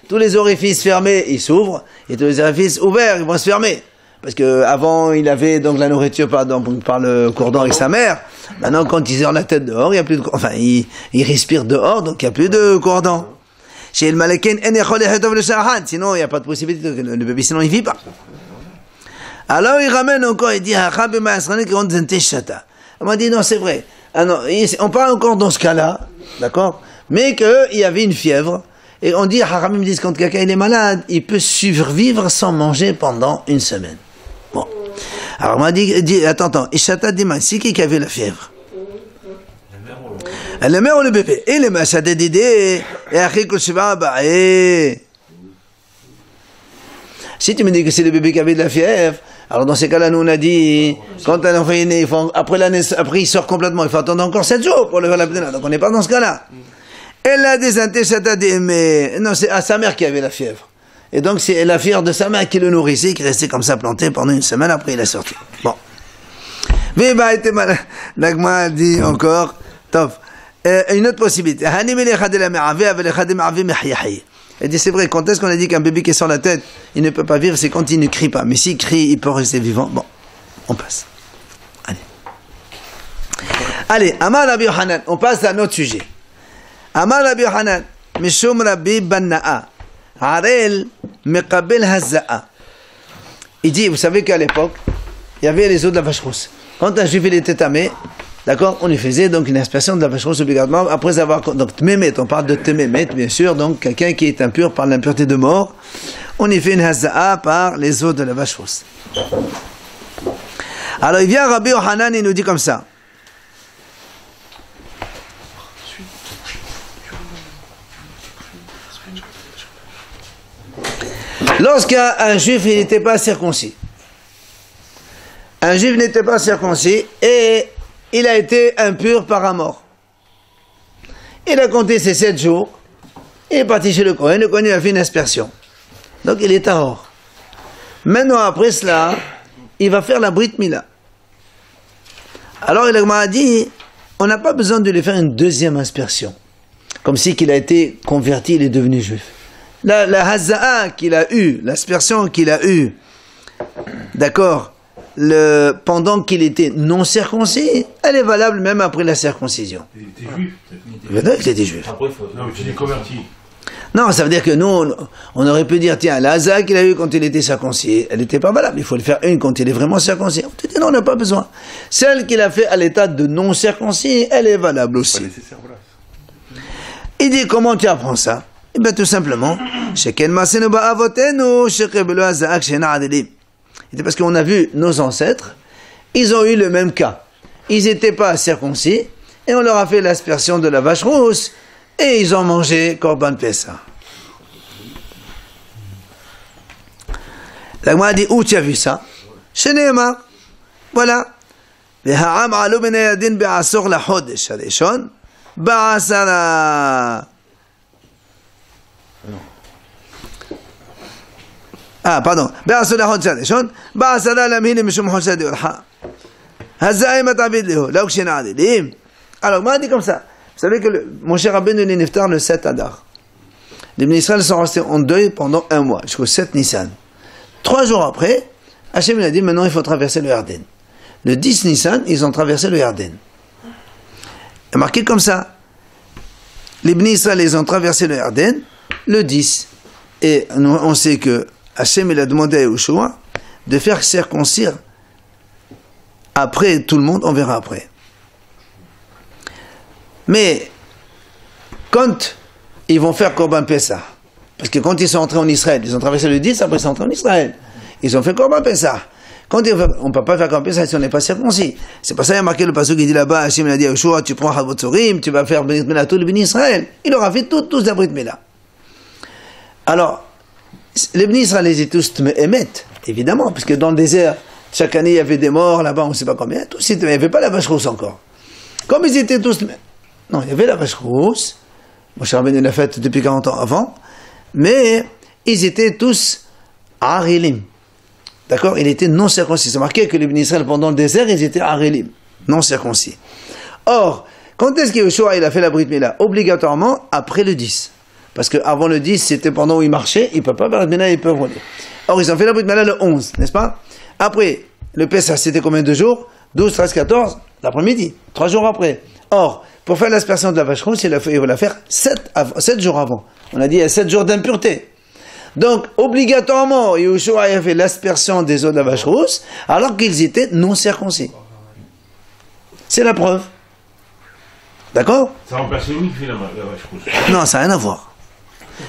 tous les orifices fermés, ils s'ouvrent, et tous les orifices ouverts, ils vont se fermer. Parce que avant il avait donc la nourriture par le cordon avec sa mère. Maintenant, quand il sort la tête dehors, il y a plus de, enfin, il respire dehors, donc il n'y a plus de cordon. Chez le Maleken, sinon il n'y a pas de possibilité que le bébé, sinon il vit pas. Alors il ramène encore, il dit, on m'a dit non, c'est vrai. Ah non, on parle encore dans ce cas-là, d'accord, mais qu'il y avait une fièvre. Et on dit, Haramim disent, quand quelqu'un il est malade, il peut survivre sans manger pendant une semaine. Bon. Alors, on m'a dit, attends, Ishata Dima, c'est qui avait la fièvre? La mère ou le bébé? Et le Machadé d'idée, et Achikul Shiva, si tu me dis que c'est le bébé qui avait de la fièvre, alors dans ces cas-là, nous on a dit, quand un enfant est né, après il sort complètement, il faut attendre encore 7 jours pour le faire la pnéna. Donc on n'est pas dans ce cas-là. Elle a des intestins, mais non, c'est à sa mère qui avait la fièvre. Et donc c'est la fièvre de sa mère qui le nourrissait, qui restait comme ça planté pendant une semaine, après il est sorti. Bon. Mais bah, était malade. L'agma dit encore, top. Une autre possibilité. Elle dit, c'est vrai, quand est-ce qu'on a dit qu'un bébé qui est sur la tête, il ne peut pas vivre, c'est quand il ne crie pas. Mais s'il crie, il peut rester vivant. Bon, on passe. Allez, Amar Rabbi Yohanan, on passe à un autre sujet. Amar Rabbi Yohanan, Mishum Rabbi Banna'a, Harel Mekabel Hazza'a. Il dit, vous savez qu'à l'époque, il y avait les os de la vache rousse. Quand un juif il était tamé, d'accord, on lui faisait donc une aspersion de la vache rousse obligatoirement, après avoir, donc tmémet, on parle de tmémet, bien sûr, donc quelqu'un qui est impur par l'impureté de mort, on y fait une hazza'a par les os de la vache rousse. Alors il vient Rabbi Yohanan, il nous dit comme ça. Lorsqu'un juif n'était pas circoncis, un juif n'était pas circoncis et il a été impur par un mort. Il a compté ses 7 jours, il est parti chez le Kohen a fait une aspersion. Donc il est tahor. Maintenant après cela, il va faire la Brit Mila. Alors il m'a dit, on n'a pas besoin de lui faire une deuxième aspersion. Comme si qu'il a été converti, il est devenu juif. La hazza'a qu'il a eue, l'aspersion qu'il a eue, d'accord, pendant qu'il était non circoncis, elle est valable même après la circoncision. Il était juif. Il était juif. Après, non, mais tu dis converti. Non, ça veut dire que nous, on aurait pu dire, tiens, la hazza'a qu'il a eue quand il était circoncis, elle n'était pas valable. Il faut le faire une quand il est vraiment circoncis. On te dit, non, on n'a pas besoin. Celle qu'il a fait à l'état de non circoncis, elle est valable aussi. Il dit, comment tu apprends ça? Eh bien, tout simplement, c'est parce qu'on a vu nos ancêtres, ils ont eu le même cas. Ils n'étaient pas circoncis, et on leur a fait l'aspersion de la vache rousse, et ils ont mangé Korban Pessah. La Gemara dit, où tu as vu ça? Chez Nehemar. Voilà. Ah, pardon. Alors, moi, dit comme ça. Vous savez que mon cher Rabbeinu est niftar le 7 Adar. Les Bnei Israël sont restés en deuil pendant 1 mois, jusqu'au 7 Nissan. 3 jours après, Hachem a dit, maintenant il faut traverser le Yarden. Le 10 Nissan, ils ont traversé le Yarden. Il est marqué comme ça. Les Bnei Israël, ils ont traversé le Yarden le 10. Et on sait que Hachem il a demandé à Yehoshua de faire circoncire après tout le monde, on verra après. Mais quand ils vont faire Korban Pessah, parce que quand ils sont entrés en Israël, ils ont traversé le 10, après ils sont entrés en Israël, ils ont fait Korban Pessah. Quand on ne peut pas faire comme ça si on n'est pas circoncis. C'est pour ça qu'il y a marqué le passage qui dit là-bas, Hachem a dit à Yoshua, tu prends Havot Sorim, tu vas faire Brit Mila tout le Béni Israël. Il aura fait tous la Brit Mila. Alors, les Béni Israël, ils étaient tous émettent, évidemment, parce que dans le désert, chaque année, il y avait des morts là-bas, on ne sait pas combien, tous, il n'y avait pas la vache rousse encore. Comme ils étaient tous... Non, il y avait la vache rousse, Moshe Rabbeinu l'a faite depuis 40 ans avant, mais ils étaient tous Arilim. D'accord? Il était non circoncis. C'est marqué que les Béni Israël, pendant le désert, ils étaient Arilim, non circoncis. Or, quand est-ce que Yoshua il a fait la Brit Mila? Obligatoirement après le 10. Parce qu'avant le 10, c'était pendant où il marchait, il ne peut pas faire la Brit Mila, il peut rouler. Or, ils ont fait la Brit Mila le 11, n'est-ce pas? Après, le Pessah, c'était combien de jours? 12, 13, 14, l'après-midi, 3 jours après. Or, pour faire l'aspersion de la vache rousse, il va la faire 7 jours avant. On a dit il y a 7 jours d'impureté. Donc, obligatoirement, Yoshua a fait l'aspersion des os de la vache rousse, alors qu'ils étaient non circoncis. C'est la preuve. D'accord? Ça remplace le mikvé, la vache rousse. Non, ça n'a rien à voir.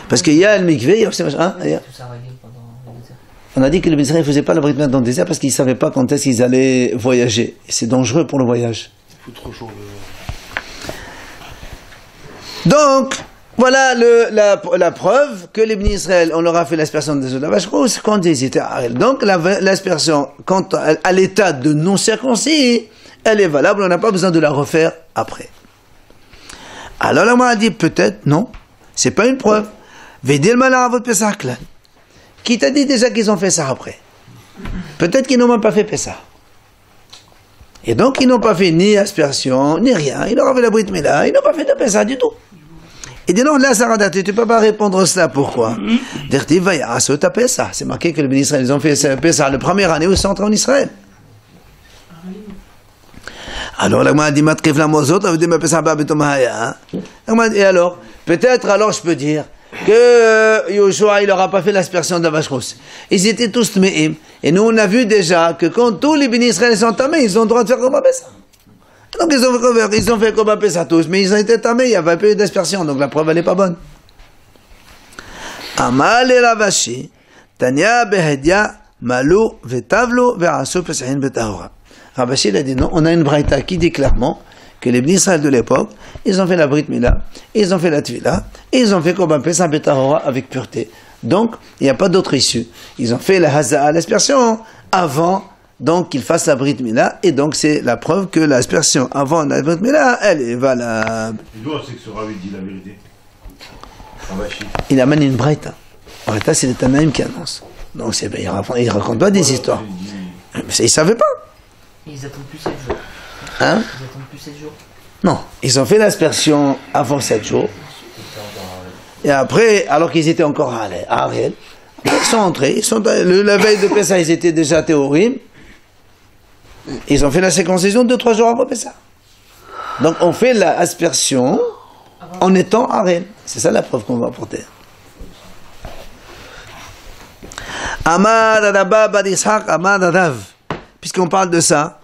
Parce qu'il y a le mikvé, il y a aussi... Hein, on a dit que les Israéliens ne faisaient pas la Brit Mila dans le désert parce qu'ils ne savaient pas quand est-ce qu'ils allaient voyager. Et c'est dangereux pour le voyage. Il faut trop chaud. Donc, voilà la preuve que les Béni Israël, on leur a fait l'aspersion des os de la vache rousse quand ils étaient à Ariel. Donc, l'aspersion, quand à l'état de non circoncis, elle est valable, on n'a pas besoin de la refaire après. Alors, la a dit peut-être, non, c'est pas une preuve. Vedil malin à votre Pessah clan. Qui t'a dit déjà qu'ils ont fait ça après? Peut-être qu'ils n'ont même pas fait Pessah. Et donc, ils n'ont pas fait ni aspersion, ni rien. Ils leur fait la Brit Mila, ils n'ont pas fait de Pessah du tout. Et dit non, là, Saradat, tu ne peux pas répondre cela. Pourquoi? Dirti vaya asot à Pessah. C'est marqué que les Béni Israël, ils ont fait Pessah la première année où ils sont entrés en Israël. Alors, la Gemara dit matkef la mozot, ça veut dire Pessah ba betomahaya. Et alors, peut-être, alors je peux dire que Yoshua, il n'aura pas fait l'aspersion de la vache rousse. Ils étaient tous tmeim. Et nous, on a vu déjà que quand tous les Béni Israël sont tamés, ils ont le droit de faire comme Pessah. Donc ils ont fait comme Pessah tous, mais ils ont été tamés, il n'y avait pas eu d'aspersion, donc la preuve elle n'est pas bonne. Amal et Ravashi, Tanya behedia, malou, vetavlo, verasu, pesahin, betahora. Ravashi il a dit non, on a une braïta qui dit clairement que les Béni Israël de l'époque, ils ont fait la Brit Mila, ils ont fait la Tvila, et ils ont fait comme Pessah, betahora avec pureté. Donc, il n'y a pas d'autre issue. Ils ont fait la Haza'a, l'aspersion, avant donc qu'ils fassent la Brit Mila, et donc c'est la preuve que l'aspersion avant la Brit Mila, elle est valable. Et d'où on sait que ce Rav dit la vérité? Il amène une braïta. Braïta, c'est les Tanaïm qui annoncent. Donc il raconte pas des histoires. Mais ils ne savaient pas. Ils attendent plus 7 jours. Hein? Ils attendent plus 7 jours. Non, ils ont fait l'aspersion avant 7 jours. Et après, alors qu'ils étaient encore à Ariel, ils sont entrés, la veille de Pessah, ils étaient déjà théorim. Ils ont fait la circoncision 2-3 jours après Pessah. Donc on fait l'aspersion en étant à Ariel. C'est ça la preuve qu'on va apporter. Amar Rabba bar Yitzhak Amar Rav. Puisqu'on parle de ça,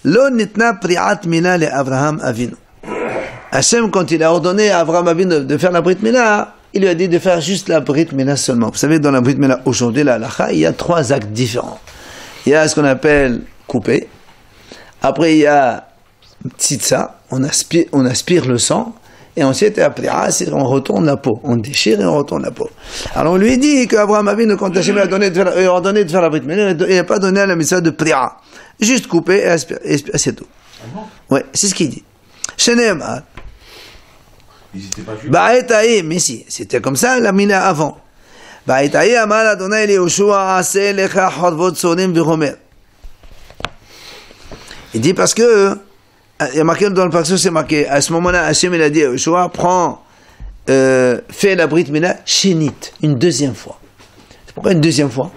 Lo nitna pri'at mina le Avraham Avinu. Hachem, quand il a ordonné à Avraham Avinu de faire la Brit Mila, il lui a dit de faire juste la Brit Mila seulement. Vous savez, dans la Brit Mila aujourd'hui, la halakha, il y a 3 actes différents. Il y a ce qu'on appelle couper. Après, il y a tzitza, on aspire le sang. Et ensuite, après, on retourne la peau. On déchire et on retourne la peau. Alors, on lui dit qu'Abraham Avinu, quand Hachem a ordonné de faire la Brit Mila, il n'a pas donné la mitzvah de pri'a. Juste couper et aspirer, et c'est tout. Oui, c'est ce qu'il dit. Sheneemar. Ils étaient pas juifs. Ba'etaï, mais si, c'était comme ça la Mila avant. Ba'etaï, Amar Adonai Yoshua, Aseh lecha chorvot sonim v'chomer. Il dit parce que, il y a marqué dans le passage, c'est marqué, à ce moment-là, Hachem il a dit à Yoshua, fais la Brit Mila shénit, une deuxième fois. C'est pourquoi une deuxième fois?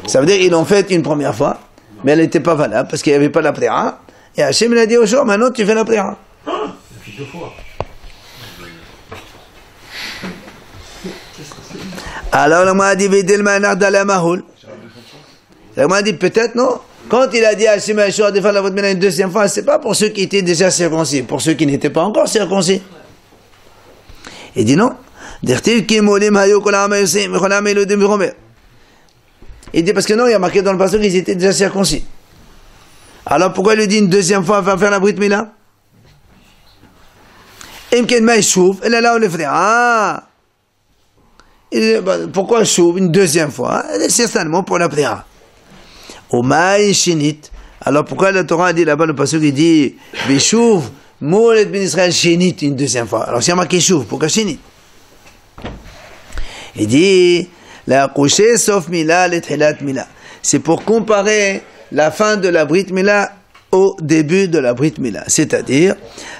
Ça veut dire qu'ils l'ont fait une première fois, mais elle n'était pas valable, parce qu'il n'y avait pas la prière. Et Hachem il a dit à Yoshua, maintenant tu fais la prière. Depuis 2 fois. Alors, la m'a dit, la m'a dit, peut-être, non? Quand il a dit à Hachem de faire la Brit Mila une deuxième fois, c'est pas pour ceux qui étaient déjà circoncis, pour ceux qui n'étaient pas encore circoncis. Il dit non. Il dit parce que non, il y a marqué dans le passage qu'ils étaient déjà circoncis. Alors pourquoi il lui dit une deuxième fois va faire la Brit Mila? Pourquoi chouv une deuxième fois? C'est certainement pour la prière. Omaï shinit. Alors pourquoi la Torah dit là-bas le passage il dit Bishuv Moulet ben Israël shinit une deuxième fois? Alors c'est marqué chouv, pourquoi shinit? Il dit la couché sauf mila le tchilat mila. C'est pour comparer la fin de la Brit Mila au début de la Brit Mila, c'est-à-dire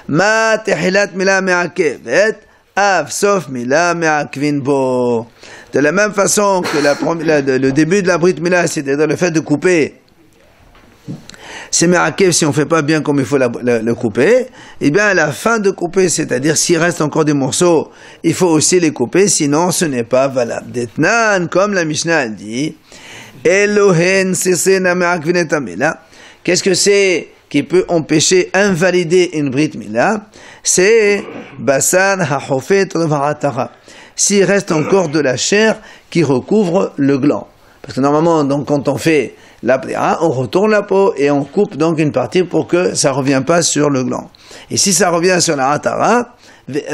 ma tchilat mila me'akevet av sauf mila me'akvin bo. De la même façon que le début de la Brit Mila, c'est-à-dire le fait de couper, c'est me'akev si on fait pas bien comme il faut le couper, et bien la fin de couper, c'est-à-dire s'il reste encore des morceaux, il faut aussi les couper, sinon ce n'est pas valable. Detnan, comme la Mishnah dit, Elohen sesena me'akvinet amila. Qu'est-ce que c'est qui peut empêcher, invalider une Brit Mila? C'est Basan ha'hofet revaratara. S'il reste encore de la chair qui recouvre le gland. Parce que normalement, donc, quand on fait la prière, on retourne la peau et on coupe donc une partie pour que ça ne revienne pas sur le gland. Et si ça revient sur la hatara,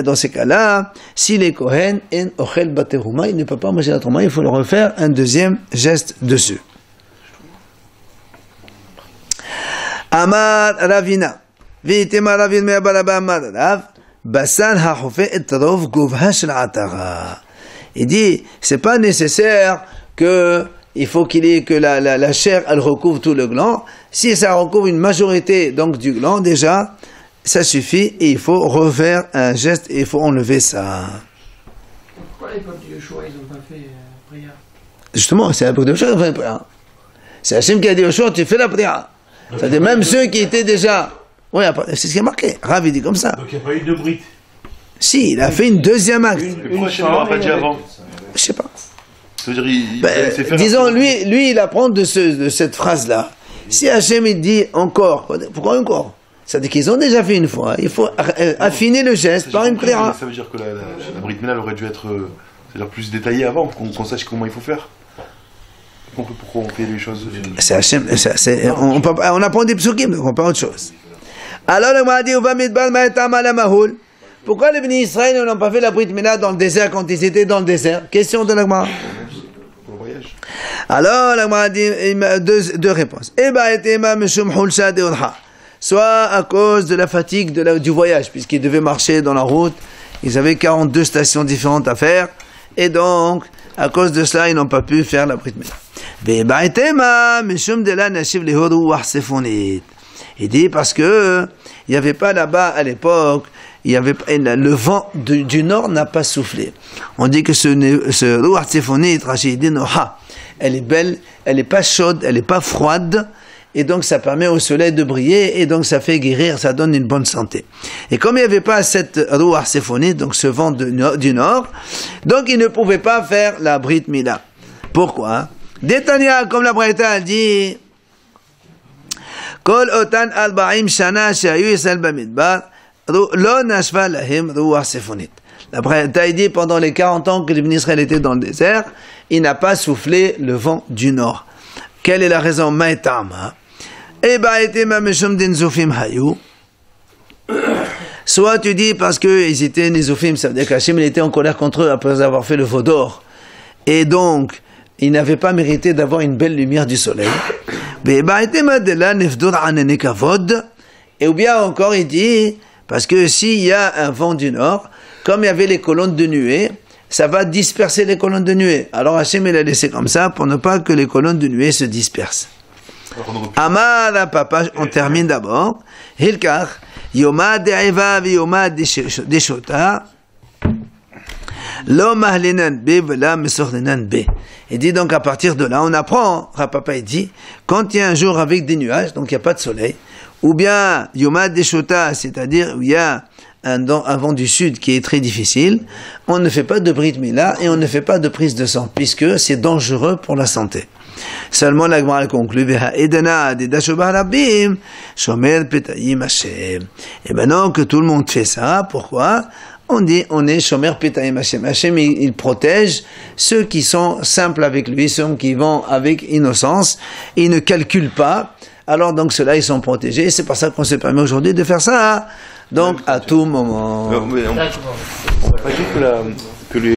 dans ces cas-là, si les Kohen en ochel bateruma, il ne peut pas manger la trauma, il faut le refaire un deuxième geste dessus. Amar Ravina, Vitema Ravin Me'abaraba Amar Rav, Basan ha'hofe et rov govha shel hatara. Il dit, c'est pas nécessaire que il faut qu'il y ait que la chair elle recouvre tout le gland. Si ça recouvre une majorité donc du gland déjà, ça suffit et il faut refaire un geste et il faut enlever ça. Pourquoi les peuples de Yoshua ils n'ont pas fait prière? Justement, c'est la prière de Yoshua qui a fait la prière. C'est Hachem qui a dit Yoshua, tu fais la prière. C'est-à-dire même ceux qui étaient déjà... Oui, c'est ce qui est marqué. Rav il dit comme ça. Donc il n'y a pas eu de Brit. Si, il a fait une deuxième acte. Pourquoi Hachem ne l'a pas dit avant? Je sais pas. C'est-à-dire, il sait faire disons, lui, il apprend de cette phrase-là. Si Hachem il dit encore, pourquoi encore? C'est-à-dire qu'ils ont déjà fait une fois. Il faut affiner le geste par une prière. Ça veut dire que la Brit Mila aurait dû être c'est-à-dire plus détaillée avant, qu'on sache comment il faut faire. Pourquoi on fait les choses. C'est Hachem, on apprend des psukim, on pas autre chose. Alors le Mahdi va midbar ma'etam ala mahul. Pourquoi les bénis Israël n'ont pas fait la Brit Mila dans le désert quand ils étaient dans le désert? Question de l'Agma. Alors l'Agma dit deux réponses. Soit à cause de la fatigue du voyage, puisqu'ils devaient marcher dans la route, ils avaient 42 stations différentes à faire, et donc à cause de cela ils n'ont pas pu faire la Brit Mila. Il dit parce que il n'y avait pas là-bas à l'époque, le vent du nord n'a pas soufflé. On dit que ce Ruach Tsefonit, Rachid dit elle est belle, elle n'est pas chaude, elle n'est pas froide, et donc ça permet au soleil de briller, et donc ça fait guérir, ça donne une bonne santé. Et comme il n'y avait pas cette Ruach Tsefonit, donc ce vent du nord, donc il ne pouvait pas faire la Brit Mila. Pourquoi? Détania, comme la Braïta dit, Kol otan al-ba'im shana shayu yisrael bamidbar, lo nashva lahim ruach sefonit. La Braïta dit, pendant les 40 ans que les Israël étaient dans le désert, il n'a pas soufflé le vent du nord. Quelle est la raison? Maïtama. Et ba'etema meshum din zufim hayu. Soit tu dis parce qu'ils étaient nizufim, ça veut dire qu'Hachem était en colère contre eux après avoir fait le veau d'or. Et donc, ils n'avaient pas mérité d'avoir une belle lumière du soleil. Et ou bien encore il dit, parce que s'il y a un vent du nord, comme il y avait les colonnes de nuée, ça va disperser les colonnes de nuée. Alors Hachem il a laissé comme ça pour ne pas que les colonnes de nuée se dispersent. Amar papa, on termine d'abord. Hilkach, Yoma de'eva vi Yoma deshota. Il dit donc à partir de là, on apprend, Rapapa il dit, quand il y a un jour avec des nuages, donc il n'y a pas de soleil, ou bien Yoma Deshota, c'est-à-dire où il y a un vent du sud qui est très difficile, on ne fait pas de Brit Mila et on ne fait pas de prise de sang, puisque c'est dangereux pour la santé. Seulement la Gemara conclut, et maintenant que tout le monde fait ça, pourquoi? on dit on est Shomer Petayim Hashem. Hashem, il protège ceux qui sont simples avec lui, ceux qui vont avec innocence, ils ne calculent pas. Alors donc ceux-là, ils sont protégés. C'est pour ça qu'on se permet aujourd'hui de faire ça. Donc à tout moment. On va pas dire que les